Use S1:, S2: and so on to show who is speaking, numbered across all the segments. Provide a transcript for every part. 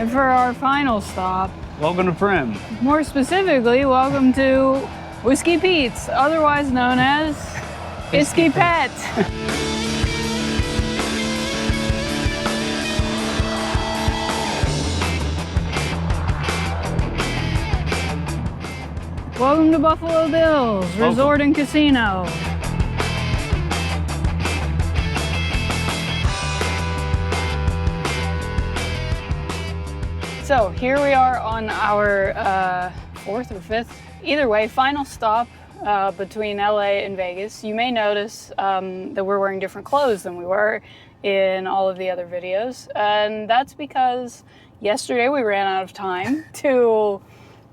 S1: But for our final stop,
S2: welcome to Primm.
S1: More specifically, welcome to Whiskeypetes, otherwise known as whiskeypetes. Welcome to Buffalobills Resort and Casino. So here we are on our fourth or fifth, either way, final stop between LA and Vegas. You may notice that we're wearing different clothes than we were in all of the other videos. And that's because yesterday we ran out of time to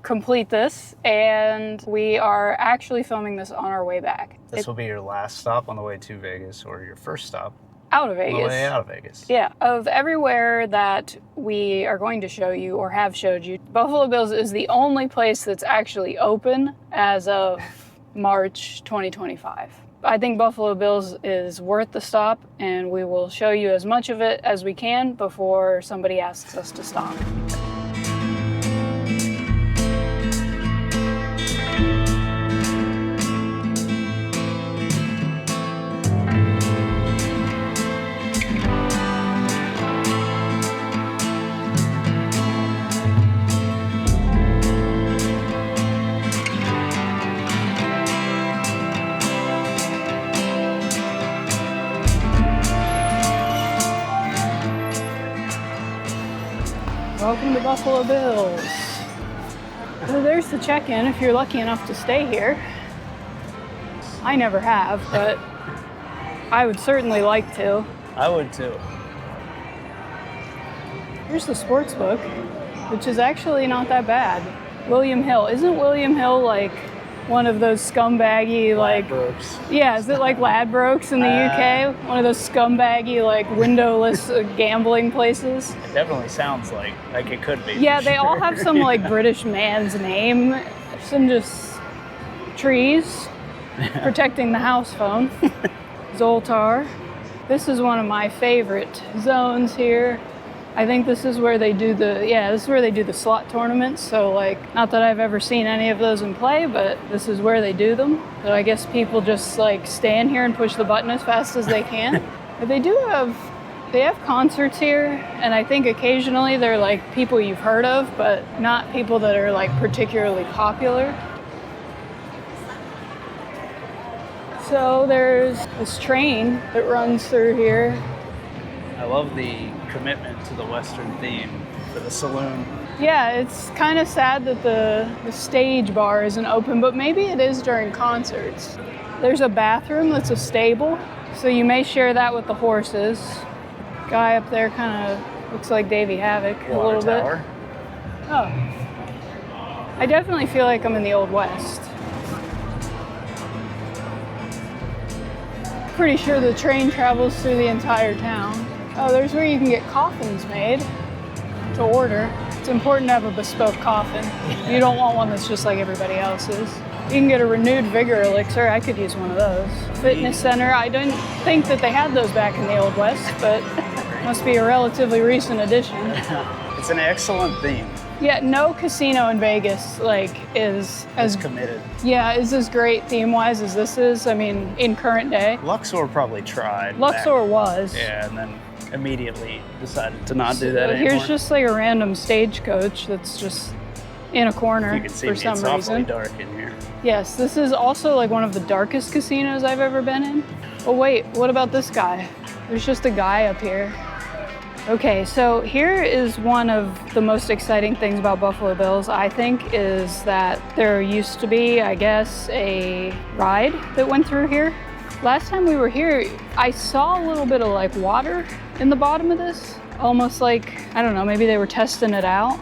S1: complete this, and we are actually filming this on our way back.
S2: This will be your last stop on the way to Vegas, or your first stop
S1: out of Vegas.
S2: On the way out of Vegas.
S1: Yeah. Of everywhere that we are going to show you or have showed you, Buffalobills is the only place that's actually open as of March 2025. I think Buffalobills is worth the stop, and we will show you as much of it as we can before somebody asks us to stop. Welcome to Buffalobills. So there's the check-in if you're lucky enough to stay here. I never have, but I would certainly like to.
S2: I would too.
S1: Here's the sports book, which is actually not that bad. William Hill. Isn't William Hill like one of those scumbaggy, like...
S2: Ladbrokes.
S1: Yeah, is it like Ladbrokes in the UK? One of those scumbaggy, like, windowless gambling places?
S2: It definitely sounds like it could be.
S1: Yeah, they all have some, like, British man's name. Some just trees protecting the house phone. Zoltar. This is one of my favorite zones here. I think this is where they do the slot tournaments. So, like, not that I've ever seen any of those in play, but this is where they do them. So I guess people just like stand here and push the button as fast as they can. But they have concerts here, and I think occasionally they're like people you've heard of, but not people that are like particularly popular. So there's this train that runs through here.
S2: I love the commitment to the Western theme for the saloon.
S1: Yeah, it's kind of sad that the stage bar isn't open, but maybe it is during concerts. There's a bathroom that's a stable, so you may share that with the horses. Guy up there kind of looks like Davey Havoc a little bit. Oh. I definitely feel like I'm in the Old West. Pretty sure the train travels through the entire town. Oh, there's where you can get coffins made to order. It's important to have a bespoke coffin. You don't want one that's just like everybody else's. You can get a renewed vigor elixir. I could use one of those. Fitness center. I didn't think that they had those back in the Old West, but must be a relatively recent addition.
S2: It's an excellent theme.
S1: Yeah, no casino in Vegas is as
S2: committed.
S1: Yeah, is as great theme-wise as this is. I mean, in current day.
S2: Luxor probably tried.
S1: Luxor was.
S2: Yeah, and then immediately decided to not do that
S1: anymore. Here's just like a random stagecoach that's just in a corner for some reason.
S2: It's awfully dark in here.
S1: Yes, this is also like one of the darkest casinos I've ever been in. Oh wait, what about this guy? There's just a guy up here. Okay, so here is one of the most exciting things about Buffalobills, I think, is that there used to be, I guess, a ride that went through here. Last time we were here, I saw a little bit of like water in the bottom of this. Almost like, I don't know, maybe they were testing it out.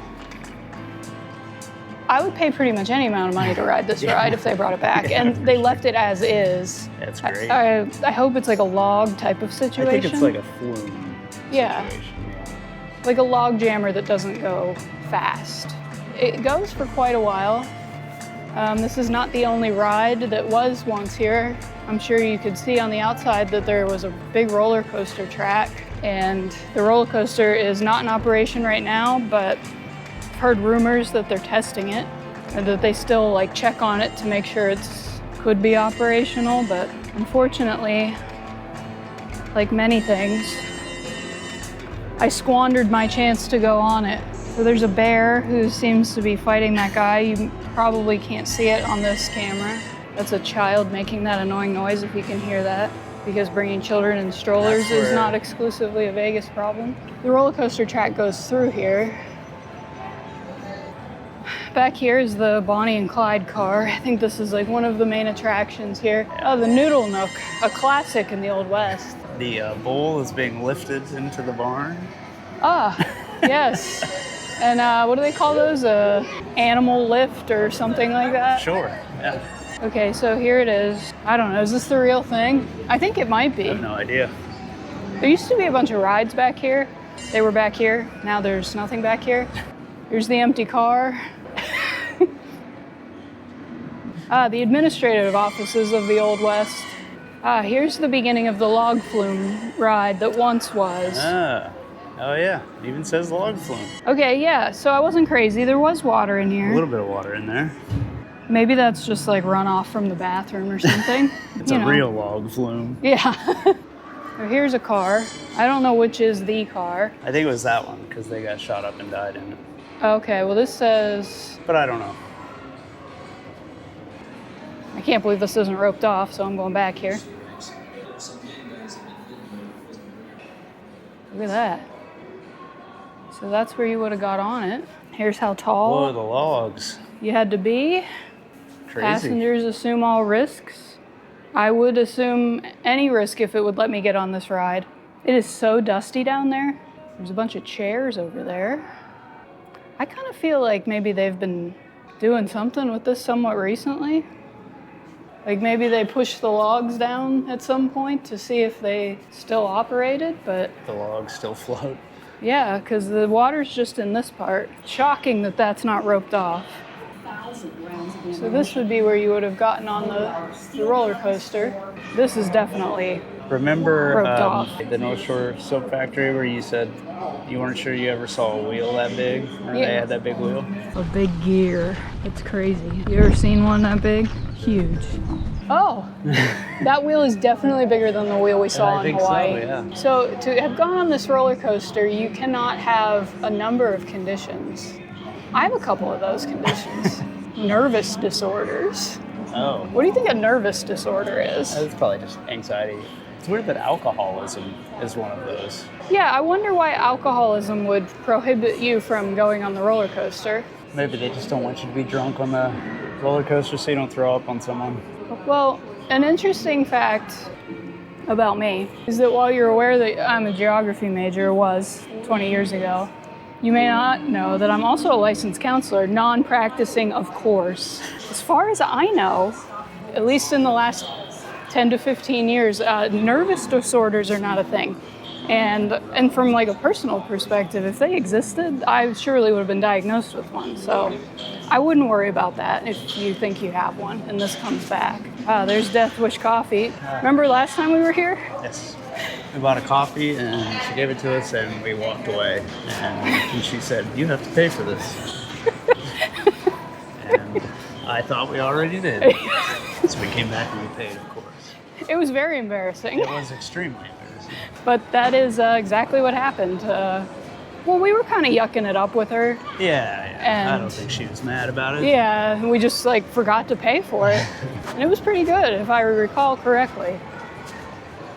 S1: I would pay pretty much any amount of money to ride this ride if they brought it back. And they left it as is.
S2: That's great.
S1: I hope it's like a log type of situation.
S2: I think it's like a flume situation.
S1: Like a log jammer that doesn't go fast. It goes for quite a while. This is not the only ride that was once here. I'm sure you could see on the outside that there was a big roller coaster track. and the roller coaster is not in operation right now, but I've heard rumors that they're testing it, and that they still like check on it to make sure it's could be operational, but unfortunately, like many things, I squandered my chance to go on it. So there's a bear who seems to be fighting that guy. You probably can't see it on this camera. That's a child making that annoying noise, if you can hear that, because bringing children in strollers is not exclusively a Vegas problem. The roller coaster track goes through here. Back here is the Bonnie and Clyde car. I think this is like one of the main attractions here. Oh, the Noodle Nook, a classic in the Old West.
S2: The bull is being lifted into the barn.
S1: Ah, yes. And what do they call those? Animal lift or something like that?
S2: Sure, yeah.
S1: Okay, so here it is. I don't know, is this the real thing? I think it might be.
S2: I have no idea.
S1: There used to be a bunch of rides back here. They were back here. Now there's nothing back here. Here's the empty car. The administrative offices of the Old West. Here's the beginning of the log flume ride that once was.
S2: Oh yeah, it even says log flume.
S1: Okay, yeah, so I wasn't crazy. There was water in here.
S2: A little bit of water in there.
S1: Maybe that's just like runoff from the bathroom or something.
S2: It's a real log flume.
S1: Yeah. So here's a car. I don't know which is the car.
S2: I think it was that one because they got shot up and died in it.
S1: Okay, well this says...
S2: But I don't know.
S1: I can't believe this isn't roped off, so I'm going back here. Look at that. So that's where you would have got on it. Here's how tall
S2: Whoa, the logs.
S1: you had to be.
S2: Crazy.
S1: Passengers assume all risks. I would assume any risk if it would let me get on this ride. It is so dusty down there. There's a bunch of chairs over there. I kind of feel like maybe they've been doing something with this somewhat recently. Like maybe they pushed the logs down at some point to see if they still operated, but...
S2: The logs still float.
S1: Yeah, because the water's just in this part. Shocking that that's not roped off. So this would be where you would have gotten on the roller coaster. This is definitely
S2: Remember
S1: roped off.
S2: the North Shore Soap Factory where you said you weren't sure you ever saw a wheel that big? Or they had that big wheel?
S1: A big gear. It's crazy. You ever seen one that big? Huge. Oh, that wheel is definitely bigger than the wheel we saw in Hawaii.
S2: So, yeah.
S1: So to have gone on this roller coaster, you cannot have a number of conditions. I have a couple of those conditions. Nervous disorders.
S2: Oh.
S1: What do you think a nervous disorder is?
S2: It's probably just anxiety. It's weird that alcoholism is one of those.
S1: Yeah, I wonder why alcoholism would prohibit you from going on the roller coaster.
S2: Maybe they just don't want you to be drunk on the roller coaster so you don't throw up on someone.
S1: Well, an interesting fact about me is that while you're aware that I'm a geography major, was 20 years ago, you may not know that I'm also a licensed counselor, non-practicing, of course. As far as I know, at least in the last 10 to 15 years, nervous disorders are not a thing. And from like a personal perspective, if they existed, I surely would have been diagnosed with one. So I wouldn't worry about that if you think you have one and this comes back. There's Death Wish Coffee. Remember last time we were here?
S2: Yes. We bought a coffee and she gave it to us and we walked away. And she said, "You have to pay for this." And I thought we already did. So we came back and we paid, of course.
S1: It was very embarrassing.
S2: It was extremely embarrassing.
S1: But that is exactly what happened. Well, we were kind of yucking it up with her.
S2: Yeah.
S1: And
S2: I don't think she was mad about it.
S1: Yeah, we just like forgot to pay for it. And it was pretty good, if I recall correctly.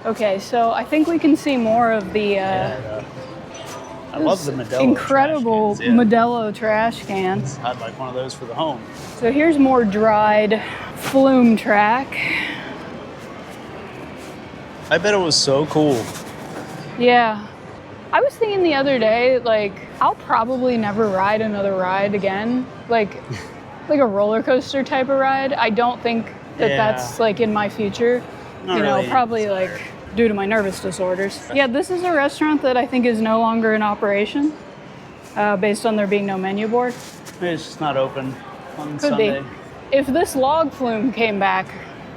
S1: Okay, so I think we can see more of the
S2: I love the Modelo
S1: incredible
S2: trash cans,
S1: Modelo trash cans.
S2: I'd like one of those for the home.
S1: So here's more dried flume track.
S2: I bet it was so cool.
S1: Yeah. I was thinking the other day, like, I'll probably never ride another ride again. Like a roller coaster type of ride. I don't think that that's like in my future.
S2: Not really
S1: probably
S2: inspired.
S1: like due to my nervous disorders. Yeah, this is a restaurant that I think is no longer in operation, based on there being no menu board.
S2: Maybe it's just not open on
S1: Could
S2: Sunday.
S1: be. If this log flume came back,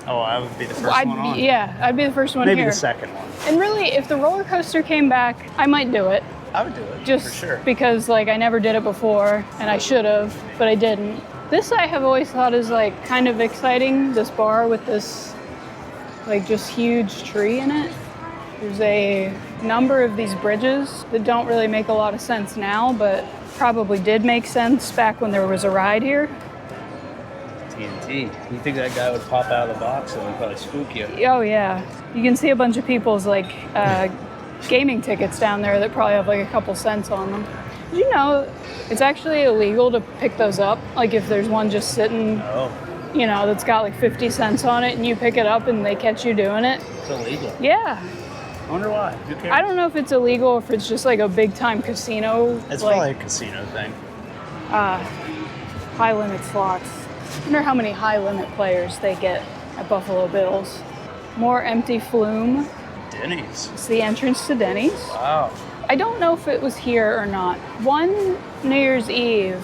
S2: Oh, I would be the first one on.
S1: Yeah, I'd be the first one
S2: Maybe
S1: here.
S2: the second one.
S1: And really, if the roller coaster came back, I might do it.
S2: I would do it,
S1: Just
S2: for sure.
S1: because like I never did it before, and I should have, but I didn't. This I have always thought is like kind of exciting, this bar with this like just huge tree in it. There's a number of these bridges that don't really make a lot of sense now, but probably did make sense back when there was a ride here.
S2: TNT. You think that guy would pop out of the box and would probably spook you?
S1: Oh yeah. You can see a bunch of people's like gaming tickets down there that probably have like a couple cents on them. Did you know it's actually illegal to pick those up? Like if there's one just sitting, you know, that's got like 50 cents on it and you pick it up and they catch you doing it?
S2: It's illegal.
S1: Yeah.
S2: I wonder why. Who cares?
S1: I don't know if it's illegal or if it's just like a big time casino.
S2: It's
S1: like,
S2: probably a casino thing.
S1: High limit slots. I wonder how many high limit players they get at Buffalobills. More empty flume.
S2: Denny's.
S1: It's the entrance to Denny's.
S2: Wow.
S1: I don't know if it was here or not. One New Year's Eve,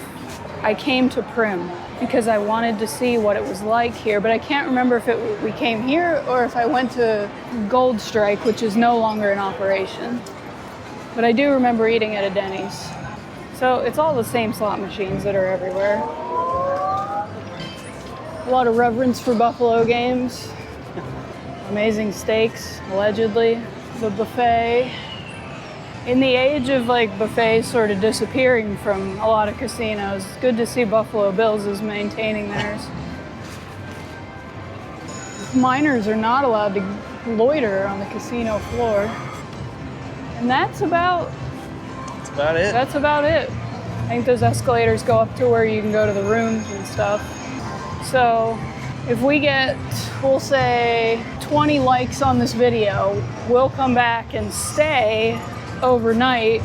S1: I came to Primm because I wanted to see what it was like here, but I can't remember if we came here or if I went to Gold Strike, which is no longer in operation. But I do remember eating at a Denny's. So it's all the same slot machines that are everywhere. A lot of reverence for Buffalo games. Amazing steaks, allegedly. The buffet. In the age of like buffets sort of disappearing from a lot of casinos, it's good to see Buffalobills is maintaining theirs. Minors are not allowed to loiter on the casino floor. And that's about
S2: it.
S1: That's about it. I think those escalators go up to where you can go to the rooms and stuff. So if we get, we'll say, 20 likes on this video, we'll come back and stay overnight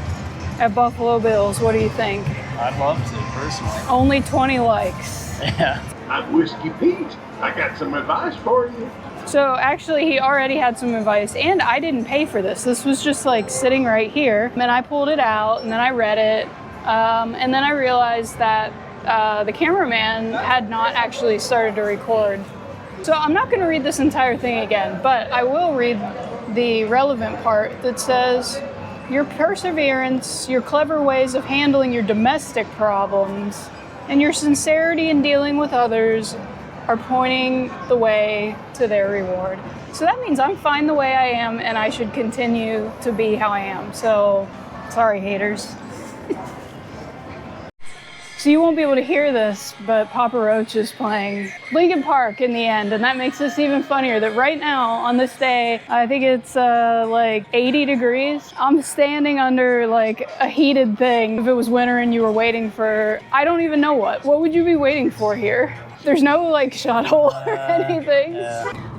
S1: at Buffalobills. What do you think?
S2: I'd love to, personally.
S1: Only 20 likes.
S2: Yeah.
S3: I'm Whiskey Pete. I got some advice for you.
S1: So actually he already had some advice, and I didn't pay for this. This was just like sitting right here. And then I pulled it out and then I read it. And then I realized that the cameraman had not actually started to record. So I'm not gonna read this entire thing again, but I will read the relevant part that says, your perseverance, your clever ways of handling your domestic problems, and your sincerity in dealing with others are pointing the way to their reward. So that means I'm fine the way I am and I should continue to be how I am. So, sorry haters. So you won't be able to hear this, but Papa Roach is playing Linkin Park in the end, and that makes this even funnier that right now on this day, I think it's like 80 degrees. I'm standing under like a heated thing. If it was winter and you were waiting for, I don't even know what would you be waiting for here? There's no like shuttle or anything.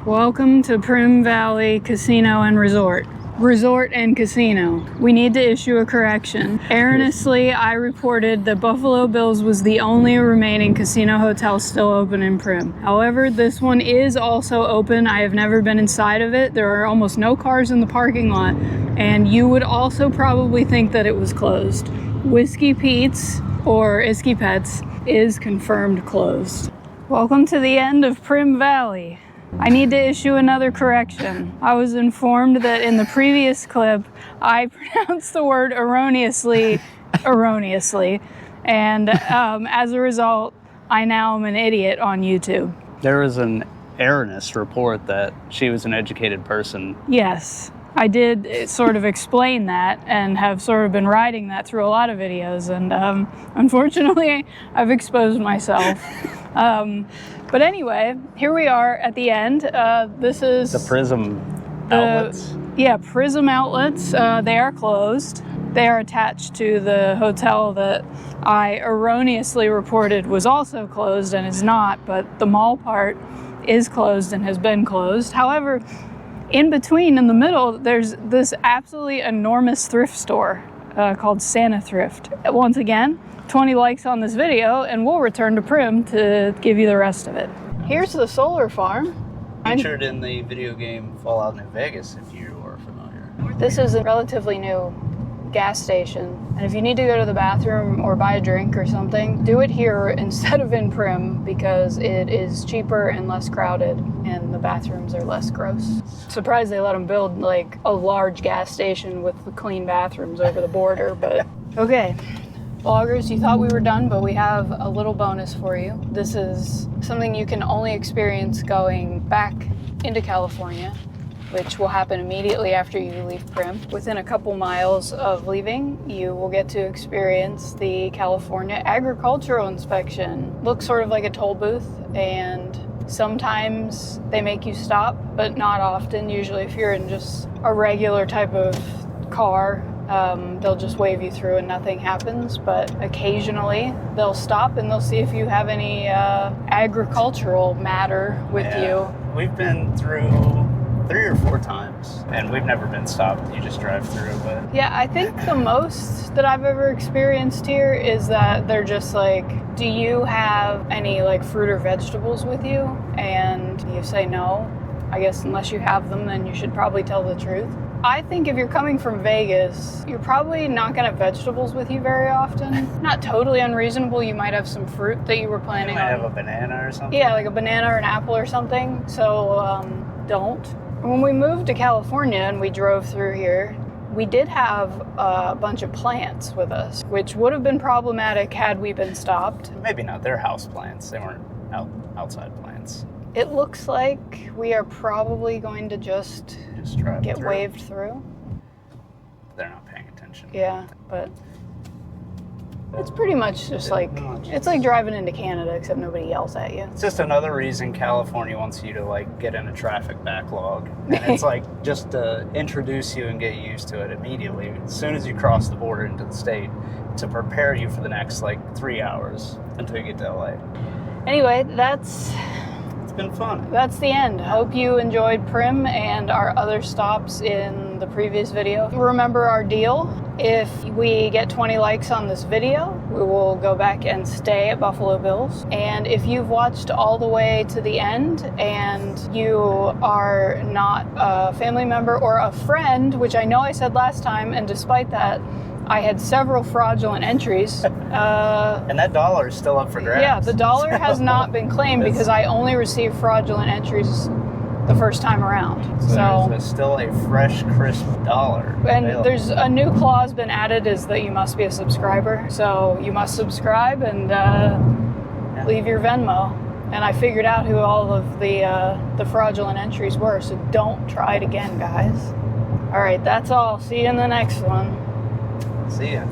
S1: Welcome to Primm Valley Casino and Resort. Resort and casino. We need to issue a correction. Erroneously, I reported that Buffalobills was the only remaining casino hotel still open in Primm. However, this one is also open. I have never been inside of it. There are almost no cars in the parking lot, and you would also probably think that it was closed. Whiskeypetes, or whiskeypetes, is confirmed closed. Welcome to the end of Primm Valley. I need to issue another correction. I was informed that in the previous clip, I pronounced the word erroneously, and as a result, I now am an idiot on YouTube.
S2: There was an erroneous report that she was an educated person.
S1: Yes, I did sort of explain that and have sort of been writing that through a lot of videos, and unfortunately, I've exposed myself. But anyway, here we are at the end. This is
S2: the Primm outlets.
S1: Yeah, Primm outlets. They are closed. They are attached to the hotel that I erroneously reported was also closed and is not, but the mall part is closed and has been closed. However, in between, in the middle, there's this absolutely enormous thrift store called Santa Thrift. Once again, 20 likes on this video and we'll return to Primm to give you the rest of it. Here's the solar farm.
S2: Featured in the video game Fallout New Vegas, if you are familiar.
S1: This is a relatively new gas station. And if you need to go to the bathroom or buy a drink or something, do it here instead of in Primm because it is cheaper and less crowded and the bathrooms are less gross. Surprised they let them build like a large gas station with clean bathrooms over the border, but okay. Vloggers, you thought we were done, but we have a little bonus for you. This is something you can only experience going back into California, which will happen immediately after you leave Primm. Within a couple miles of leaving, you will get to experience the California Agricultural Inspection. Looks sort of like a toll booth, and sometimes they make you stop, but not often. Usually if you're in just a regular type of car, they'll just wave you through and nothing happens, but occasionally they'll stop and they'll see if you have any agricultural matter with you.
S2: We've been through 3 or 4 times and we've never been stopped. You just drive through, but
S1: yeah, I think the most that I've ever experienced here is that they're just like, do you have any like fruit or vegetables with you? And you say no. I guess unless you have them, then you should probably tell the truth. I think if you're coming from Vegas, you're probably not going to have vegetables with you very often. Not totally unreasonable. You might have some fruit that you were planning on.
S2: You might have a banana or something.
S1: Yeah, like a banana or an apple or something. So don't. When we moved to California and we drove through here, we did have a bunch of plants with us, which would have been problematic had we been stopped.
S2: Maybe not. They're house plants. They weren't outside plants.
S1: It looks like we are probably going to just get waved through.
S2: They're not paying attention.
S1: Yeah, but it's pretty much just like, it's like driving into Canada except nobody yells at you.
S2: It's just another reason California wants you to like get in a traffic backlog. And it's like just to introduce you and get used to it immediately as soon as you cross the border into the state to prepare you for the next like 3 hours until you get to LA.
S1: Anyway,
S2: It's been fun.
S1: That's the end. Hope you enjoyed Primm and our other stops in the previous video. Remember our deal. If we get 20 likes on this video, we will go back and stay at Buffalobills. And if you've watched all the way to the end and you are not a family member or a friend, which I know I said last time, and despite that, I had several fraudulent entries.
S2: And that dollar is still up for grabs.
S1: Yeah, the dollar has not been claimed because I only received fraudulent entries the first time around. So
S2: there's still a fresh, crisp dollar.
S1: And
S2: available.
S1: there's a new clause been added is that you must be a subscriber. So you must subscribe and leave your Venmo. And I figured out who all of the fraudulent entries were. So don't try it again, guys. All right, that's all. See you in the next one.
S2: See ya.